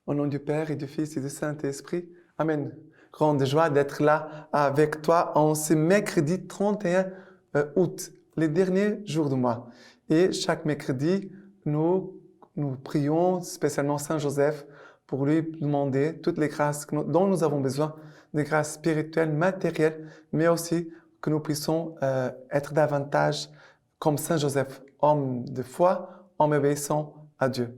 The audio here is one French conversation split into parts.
Au nom du Père et du Fils et du Saint-Esprit. Amen. Grande joie d'être là avec toi en ce mercredi 31 août, les derniers jours du mois. Et chaque mercredi, nous prions spécialement Saint Joseph pour lui demander toutes les grâces dont nous avons besoin, des grâces spirituelles, matérielles, mais aussi que nous puissions être davantage comme Saint Joseph, homme de foi, homme obéissant à Dieu.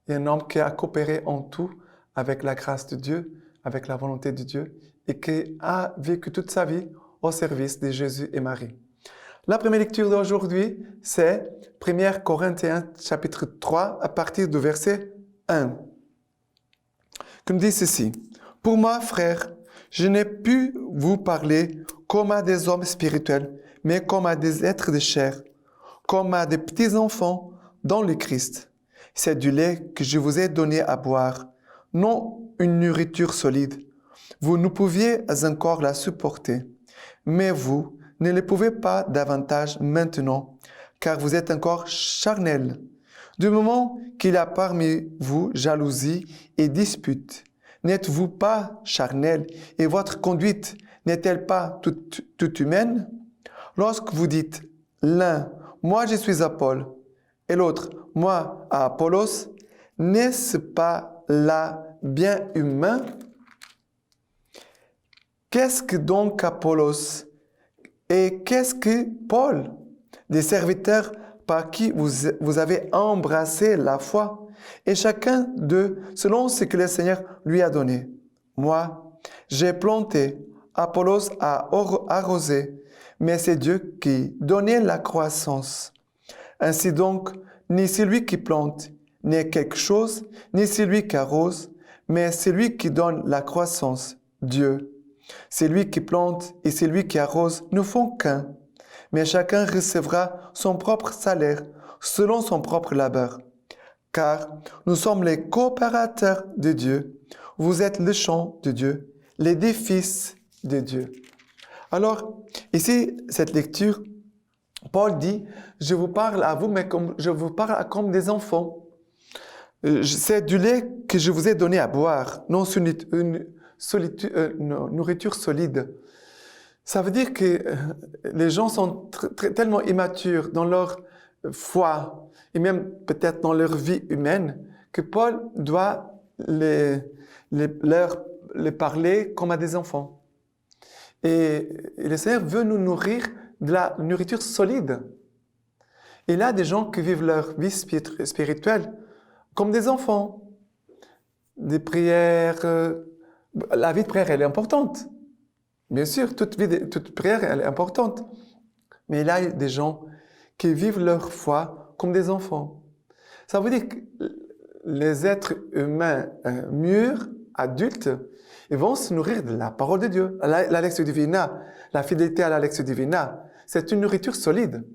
Et un homme qui a coopéré en tout avec la grâce de Dieu, avec la volonté de Dieu, et qui a vécu toute sa vie au service de Jésus et Marie. La première lecture d'aujourd'hui, c'est 1 Corinthiens chapitre 3, à partir du verset 1. Qui nous dit ceci. « Pour moi, frères, je n'ai pu vous parler comme à des hommes spirituels, mais comme à des êtres de chair, comme à des petits-enfants dans le Christ. C'est du lait que je vous ai donné à boire, non une nourriture solide. Vous ne pouviez encore la supporter, mais vous ne le pouvez pas davantage maintenant, car vous êtes encore charnels. Du moment qu'il y a parmi vous jalousie et dispute, n'êtes-vous pas charnels et votre conduite n'est-elle pas toute humaine? Lorsque vous dites l'un, moi je suis à Paul, et l'autre, moi à Apollos, n'est-ce pas là bien humain? Qu'est-ce que donc Apollos et qu'est-ce que Paul? Des serviteurs par qui vous avez embrassé la foi, et chacun d'eux selon ce que le Seigneur lui a donné. Moi, j'ai planté, Apollos a arrosé, mais c'est Dieu qui donnait la croissance. Ainsi donc, ni celui qui plante n'est quelque chose, ni celui qui arrose, mais celui qui donne la croissance, Dieu. Celui qui plante et celui qui arrose ne font qu'un, mais chacun recevra son propre salaire selon son propre labeur. Car nous sommes les coopérateurs de Dieu. Vous êtes le champ de Dieu, l'édifice de Dieu. Alors, ici, cette lecture, Paul dit, je vous parle à vous, mais je vous parle comme des enfants. C'est du lait que je vous ai donné à boire, non une nourriture solide. Ça veut dire que les gens sont tellement immatures dans leur foi et même peut-être dans leur vie humaine que Paul doit leur parler comme à des enfants. Et le Seigneur veut nous nourrir de la nourriture solide. Il y a des gens qui vivent leur vie spirituelle comme des enfants. Des prières. La vie de prière, elle est importante. Bien sûr, toute prière, elle est importante. Mais il y a des gens qui vivent leur foi comme des enfants. Ça veut dire que les êtres humains mûrs, adultes, ils vont se nourrir de la parole de Dieu. La Lectio Divina, la fidélité à la Lectio Divina, c'est une nourriture solide.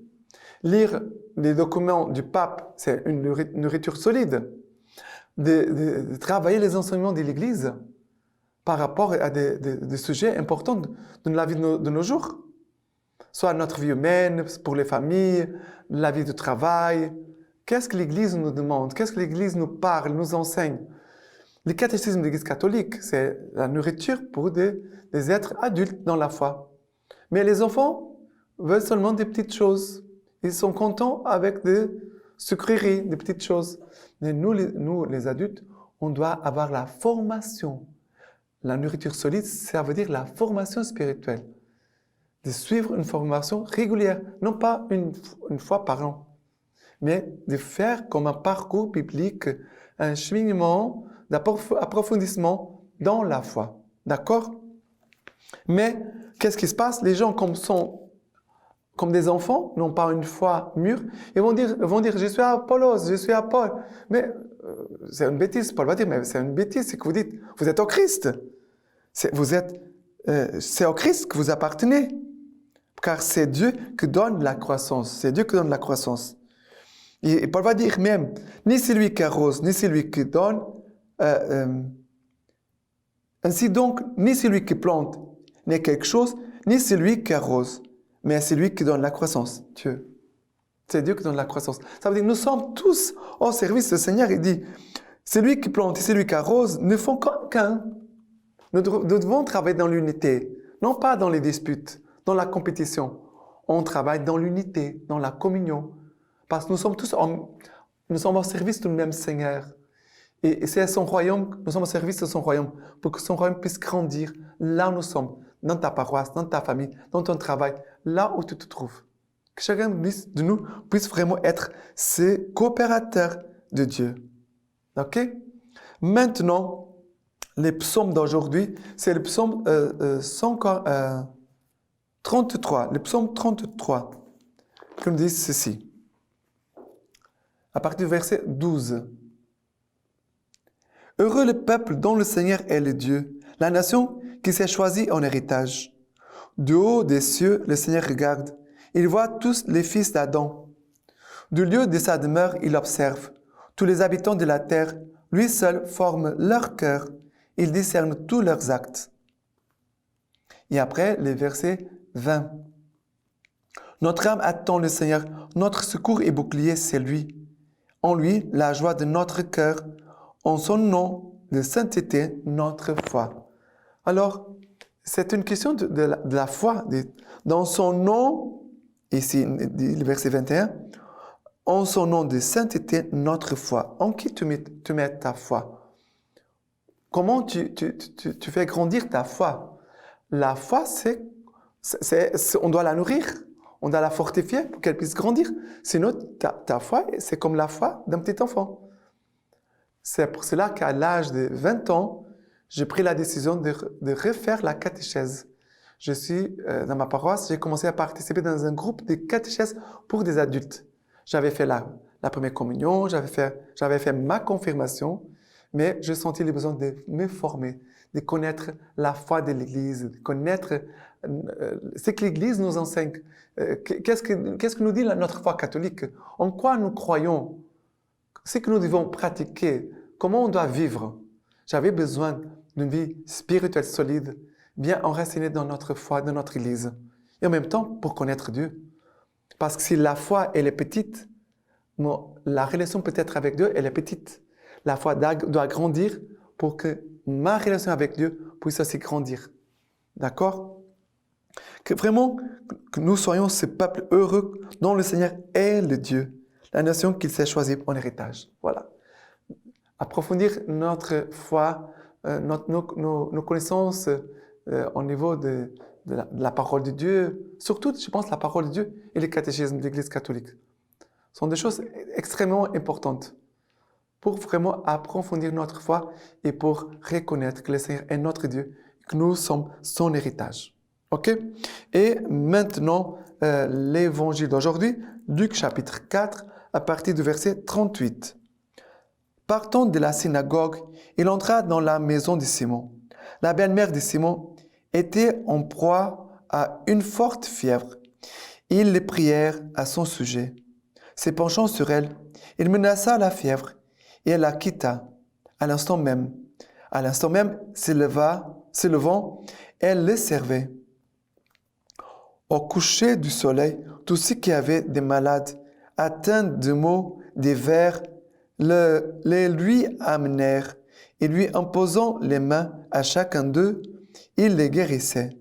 Lire les documents du pape, c'est une nourriture solide. De travailler les enseignements de l'Église par rapport à des sujets importants de la vie de nos jours. Soit notre vie humaine, pour les familles, la vie de travail. Qu'est-ce que l'Église nous demande? Qu'est-ce que l'Église nous parle, nous enseigne? Le catéchisme de l'Église catholique, c'est la nourriture pour des êtres adultes dans la foi. Mais les enfants veulent seulement des petites choses. Ils sont contents avec des sucreries, des petites choses. Mais nous, les adultes, on doit avoir la formation. La nourriture solide, ça veut dire la formation spirituelle. De suivre une formation régulière, non pas une fois par an, mais de faire comme un parcours biblique, un cheminement d'approfondissement dans la foi. D'accord? Mais qu'est-ce qui se passe? Les gens sont comme des enfants, n'ont pas une foi mûre, ils vont dire, je suis à Apollos, je suis à Paul. Mais c'est une bêtise, Paul va dire, mais c'est une bêtise, c'est que vous dites, vous êtes au Christ. C'est au Christ que vous appartenez. Car c'est Dieu qui donne la croissance. C'est Dieu qui donne la croissance. Et Paul va dire même, ni celui qui arrose, ni celui qui donne. Ainsi donc, ni celui qui plante n'est quelque chose, ni celui qui arrose, mais celui qui donne la croissance, Dieu. C'est Dieu qui donne la croissance. Ça veut dire que nous sommes tous au service du Seigneur. Il dit, Celui qui plante et celui qui arrose ne font qu'un. Nous devons travailler dans l'unité, non pas dans les disputes, dans la compétition. On travaille dans l'unité, dans la communion, parce que nous sommes tous nous sommes au service du même Seigneur. Et c'est son royaume, nous sommes au service de son royaume, pour que son royaume puisse grandir là où nous sommes, dans ta paroisse, dans ta famille, dans ton travail, là où tu te trouves. Que chacun de nous puisse vraiment être ces coopérateurs de Dieu. OK? Maintenant, les psaumes d'aujourd'hui, c'est le psaume 33, le psaume 33, qui nous dit ceci. À partir du verset 12. Heureux le peuple dont le Seigneur est le Dieu, la nation qui s'est choisie en héritage. Du haut des cieux, le Seigneur regarde. Il voit tous les fils d'Adam. Du lieu de sa demeure, il observe. Tous les habitants de la terre, lui seul forme leur cœur. Il discerne tous leurs actes. Et après, le verset 20. Notre âme attend le Seigneur. Notre secours et bouclier, c'est lui. En lui, la joie de notre cœur. En son nom de sainteté, notre foi. Alors, c'est une question de la foi. Dans son nom, ici, le verset 21, en son nom de sainteté, notre foi. En qui tu mets ta foi? Comment tu fais grandir ta foi? La foi, on doit la nourrir, on doit la fortifier pour qu'elle puisse grandir. Sinon, ta foi, c'est comme la foi d'un petit enfant. C'est pour cela qu'à l'âge de 20 ans, j'ai pris la décision de refaire la catéchèse. Je suis dans ma paroisse, j'ai commencé à participer dans un groupe de catéchèse pour des adultes. J'avais fait la première communion, j'avais fait ma confirmation, mais j'ai senti le besoin de me former, de connaître la foi de l'Église, de connaître ce que l'Église nous enseigne. Qu'est-ce que nous dit notre foi catholique? En quoi nous croyons? Ce que nous devons pratiquer, comment on doit vivre. J'avais besoin d'une vie spirituelle solide, bien enracinée dans notre foi, dans notre Église. Et en même temps, pour connaître Dieu. Parce que si la foi, elle est petite, la relation peut-être avec Dieu, elle est petite. La foi doit grandir pour que ma relation avec Dieu puisse aussi grandir. D'accord? Que vraiment, que nous soyons ce peuple heureux dont le Seigneur est le Dieu. La nation qu'il s'est choisie en héritage. Voilà. Approfondir notre foi, nos connaissances au niveau de la parole de Dieu, surtout, je pense, la parole de Dieu et le catéchisme de l'Église catholique. Sont des choses extrêmement importantes pour vraiment approfondir notre foi et pour reconnaître que le Seigneur est notre Dieu, que nous sommes son héritage. OK? Et maintenant, l'évangile d'aujourd'hui, Luc chapitre 4, à partir du verset 38. Partant de la synagogue, il entra dans la maison de Simon. La belle-mère de Simon était en proie à une forte fièvre. Ils les prièrent à son sujet. Se penchant sur elle, il menaça la fièvre et elle la quitta à l'instant même. À l'instant même, se levant, elle les servait. Au coucher du soleil, tous ceux qui avaient des malades, atteints de maux divers, les lui amenèrent et lui imposant les mains à chacun d'eux, il les guérissait.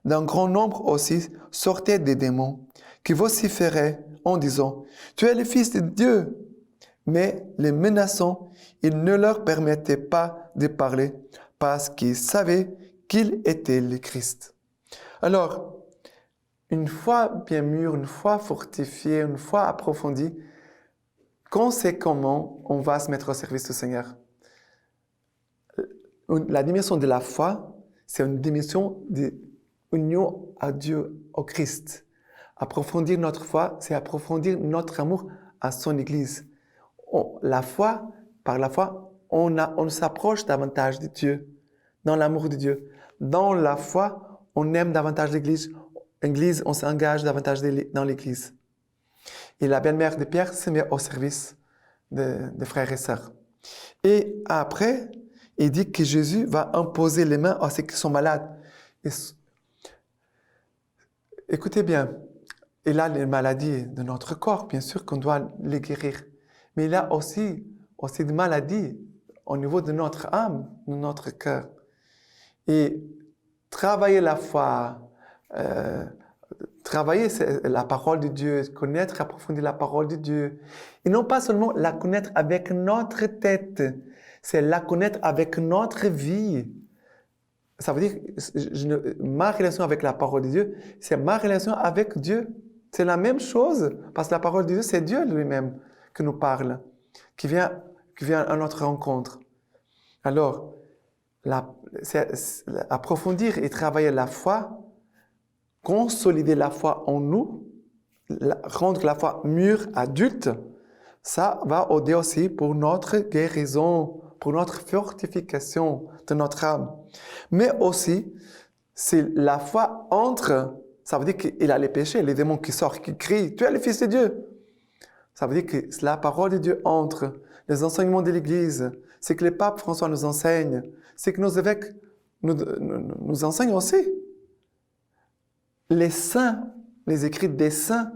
D'un grand nombre aussi sortaient des démons qui vociféraient en disant « Tu es le Fils de Dieu !» Mais les menaçant, il ne leur permettait pas de parler parce qu'ils savaient qu'il était le Christ. Alors, une foi bien mûre, une foi fortifiée, une foi approfondie, qu'on sait comment on va se mettre au service du Seigneur. La dimension de la foi, c'est une dimension d'union à Dieu, au Christ. Approfondir notre foi, c'est approfondir notre amour à son Église. Par la foi, on s'approche davantage de Dieu, dans l'amour de Dieu. Dans la foi, on aime davantage l'Église, on s'engage davantage dans l'Église. Et la belle-mère de Pierre se met au service des frères et sœurs. Et après, il dit que Jésus va imposer les mains à ceux qui sont malades. Écoutez bien, il a les maladies de notre corps, bien sûr qu'on doit les guérir. Mais il a aussi des maladies au niveau de notre âme, de notre cœur. Et travailler la foi, travailler la parole de Dieu, connaître, approfondir la parole de Dieu. Et non pas seulement la connaître avec notre tête, c'est la connaître avec notre vie. Ça veut dire, ma relation avec la parole de Dieu, c'est ma relation avec Dieu. C'est la même chose, parce que la parole de Dieu, c'est Dieu lui-même qui nous parle, qui vient à notre rencontre. Alors, approfondir et travailler la foi, consolider la foi en nous, rendre la foi mûre, adulte, ça va aider aussi pour notre guérison, pour notre fortification de notre âme. Mais aussi, c'est la foi entre, ça veut dire qu'il a les péchés, les démons qui sortent, qui crient, tu es le Fils de Dieu. Ça veut dire que la parole de Dieu entre, les enseignements de l'Église, c'est que le pape François nous enseigne, c'est que nos évêques nous enseignent aussi. Les saints, les écrits des saints.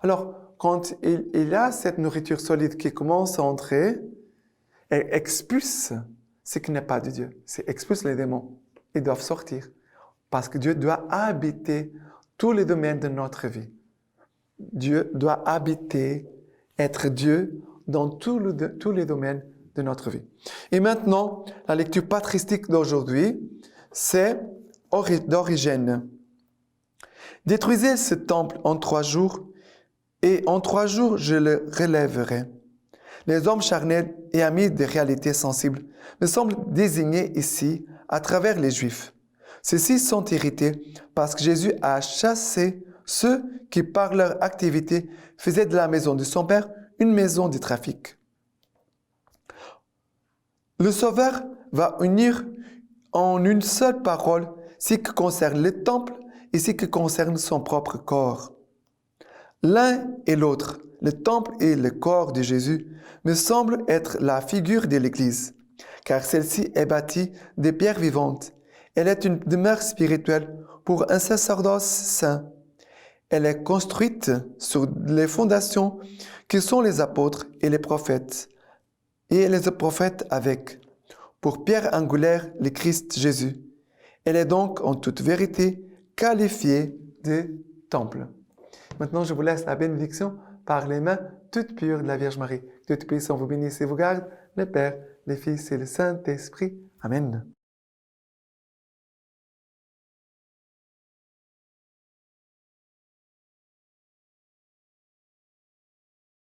Alors, quand il y a cette nourriture solide qui commence à entrer, elle expulse ce qui n'est pas de Dieu. C'est expulse les démons. Ils doivent sortir. Parce que Dieu doit habiter tous les domaines de notre vie. Dieu doit habiter, être Dieu dans tous les domaines de notre vie. Et maintenant, la lecture patristique d'aujourd'hui, c'est d'Origène. Détruisez ce temple en 3 jours, et en 3 jours je le relèverai. Les hommes charnels et amis des réalités sensibles me semblent désignés ici à travers les Juifs. Ceux-ci sont irrités parce que Jésus a chassé ceux qui, par leur activité, faisaient de la maison de son Père une maison de trafic. Le Sauveur va unir en une seule parole ce qui concerne le temple et ce qui concerne son propre corps. L'un et l'autre, le temple et le corps de Jésus, me semblent être la figure de l'Église, car celle-ci est bâtie de pierres vivantes. Elle est une demeure spirituelle pour un sacerdoce saint. Elle est construite sur les fondations qui sont les apôtres et les prophètes avec, pour pierre angulaire, le Christ Jésus. Elle est donc en toute vérité qualifiée de temple. Maintenant, je vous laisse la bénédiction par les mains toutes pures de la Vierge Marie. Dieu Tout-Puissant vous bénisse et vous garde, le Père, le Fils et le Saint-Esprit. Amen.